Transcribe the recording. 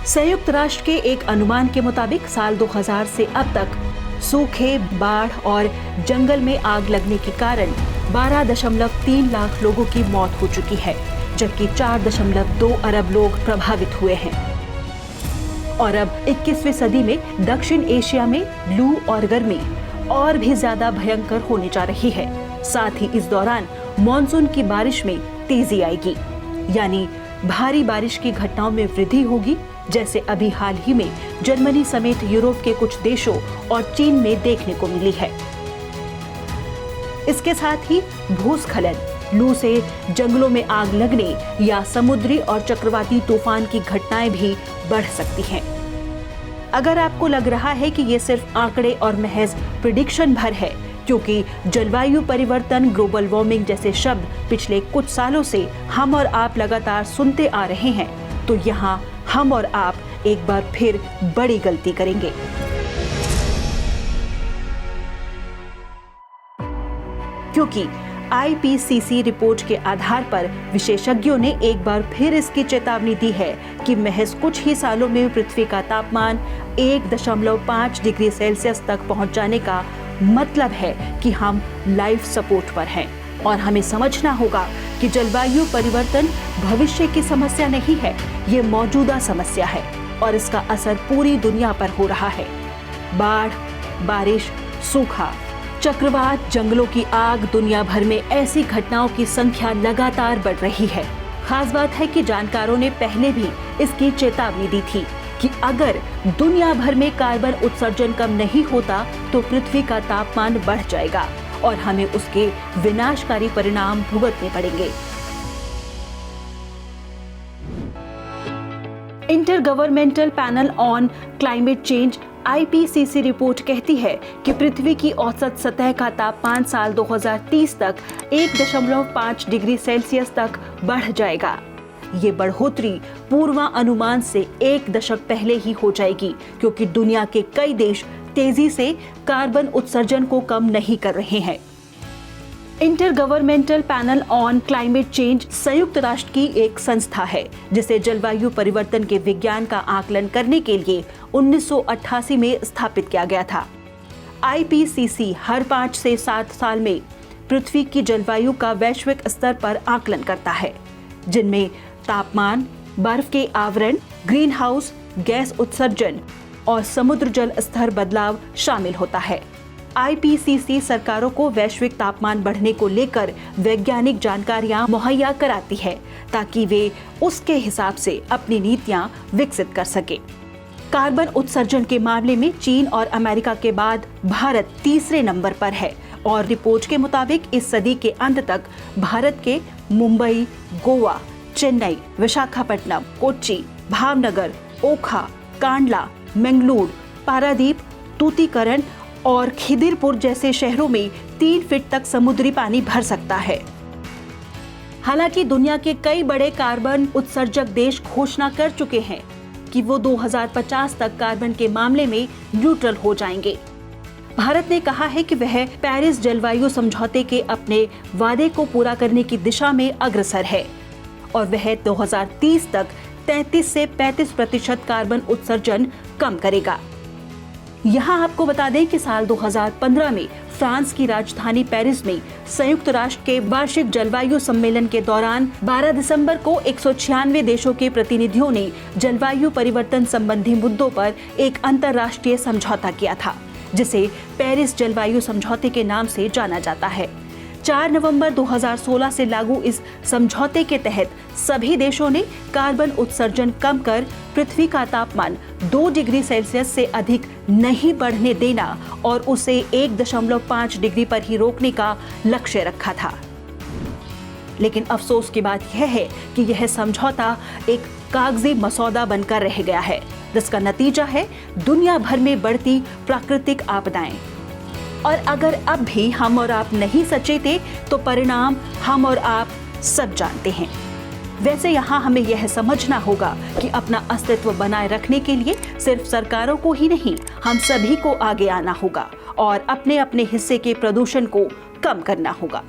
संयुक्त राष्ट्र के एक अनुमान के मुताबिक साल 2000 से अब तक सूखे, बाढ़ और जंगल में आग लगने के कारण 12.3 लाख लोगों की मौत हो चुकी है, जबकि 4.2 अरब लोग प्रभावित हुए हैं। और अब 21वीं सदी में दक्षिण एशिया में लू और गर्मी और भी ज्यादा भयंकर होने जा रही है। साथ ही इस दौरान मॉनसून की बारिश में तेजी आएगी, यानी भारी बारिश की घटनाओं में वृद्धि होगी, जैसे अभी हाल ही में जर्मनी समेत यूरोप के कुछ देशों और चीन में देखने को मिली है। इसके साथ ही भूस्खलन, लू से जंगलों में आग लगने या समुद्री और चक्रवाती तूफान की घटनाएं भी बढ़ सकती हैं। अगर आपको लग रहा है कि ये सिर्फ आंकड़े और महज प्रिडिक्शन भर है, क्योंकि जलवायु परिवर्तन, ग्लोबल वार्मिंग जैसे शब्द पिछले कुछ सालों से हम और आप लगातार सुनते आ रहे हैं, तो यहाँ हम और आप एक बार फिर बड़ी गलती करेंगे। क्योंकि IPCC रिपोर्ट के आधार पर विशेषज्ञों ने एक बार फिर इसकी चेतावनी दी है कि महज कुछ ही सालों में पृथ्वी का तापमान 1.5 डिग्री सेल्सियस तक पहुंच जाने का मतलब है कि हम लाइफ सपोर्ट पर हैं। और हमें समझना होगा कि जलवायु परिवर्तन भविष्य की समस्या नहीं है, ये मौजूदा समस्या है और इसका असर पूरी दुनिया पर हो रहा है। बाढ़, बारिश, सूखा, चक्रवात, जंगलों की आग, दुनिया भर में ऐसी घटनाओं की संख्या लगातार बढ़ रही है। खास बात है कि जानकारों ने पहले भी इसकी चेतावनी दी थी कि अगर दुनिया भर में कार्बन उत्सर्जन कम नहीं होता तो पृथ्वी का तापमान बढ़ जाएगा और हमें उसके विनाशकारी परिणाम भुगतने पड़ेंगे। Intergovernmental panel on climate change IPCC report कहती है कि पृथ्वी की औसत सतह का तापमान साल 2030 तक 1.5 डिग्री सेल्सियस तक बढ़ जाएगा। ये बढ़ोतरी पूर्वानुमान से 1 दशक पहले ही हो जाएगी, क्योंकि दुनिया के कई देश तेजी से कार्बन उत्सर्जन को कम नहीं कर रहे हैं। Intergovernmental panel on climate change संयुक्त राष्ट्र की एक संस्था है जिसे जलवायु परिवर्तन के विज्ञान का आकलन करने के लिए 1988 में स्थापित किया गया था। IPCC हर 5 से 7 साल में पृथ्वी की जलवायु का वैश्विक स्तर पर आकलन करता है, जिनमें तापमान, बर्फ के आवरण, ग्रीन हाउस गैस उत्सर्जन और समुद्र जल स्तर बदलाव शामिल होता है। IPCC सरकारों को वैश्विक तापमान बढ़ने को लेकर वैज्ञानिक जानकारियां मुहैया कराती है ताकि वे उसके हिसाब से अपनी नीतियां विकसित कर सके। कार्बन उत्सर्जन के मामले में चीन और अमेरिका के बाद भारत तीसरे नंबर पर है और रिपोर्ट के मुताबिक इस सदी के अंत तक भारत के मुंबई, गोवा, चेन्नई, विशाखापट्टनम, कोच्चि, भावनगर, ओखा, कांडला, मंगलूर, पारादीप, तूतीकरण और खिदिरपुर जैसे शहरों में 3 फीट तक समुद्री पानी भर सकता है। हालांकि दुनिया के कई बड़े कार्बन उत्सर्जक देश घोषणा कर चुके हैं कि वो 2050 तक कार्बन के मामले में न्यूट्रल हो जाएंगे। भारत ने कहा है कि वह पेरिस जलवायु समझौते के अपने वादे को पूरा करने की दिशा में अग्रसर है और वह 2030 तक 33 से 35% कार्बन उत्सर्जन कम करेगा। यहाँ आपको बता दें कि साल 2015 में फ्रांस की राजधानी पेरिस में संयुक्त राष्ट्र के वार्षिक जलवायु सम्मेलन के दौरान 12 दिसंबर को 196 देशों के प्रतिनिधियों ने जलवायु परिवर्तन संबंधी मुद्दों पर एक अंतर्राष्ट्रीय समझौता किया था, जिसे पेरिस जलवायु समझौते के नाम से जाना जाता है। 4 नवंबर 2016 से लागू इस समझौते के तहत सभी देशों ने कार्बन उत्सर्जन कम कर पृथ्वी का तापमान 2 डिग्री सेल्सियस से अधिक नहीं बढ़ने देना और उसे 1.5 डिग्री पर ही रोकने का लक्ष्य रखा था। लेकिन अफसोस की बात यह है कि यह समझौता एक कागजी मसौदा बनकर रह गया है, जिसका नतीजा है दुनिया भर में बढ़ती प्राकृतिक आपदाएं। और अगर अब भी हम और आप नहीं सचेते तो परिणाम हम और आप सब जानते हैं। वैसे यहाँ हमें यह समझना होगा कि अपना अस्तित्व बनाए रखने के लिए सिर्फ सरकारों को ही नहीं, हम सभी को आगे आना होगा और अपने अपने हिस्से के प्रदूषण को कम करना होगा।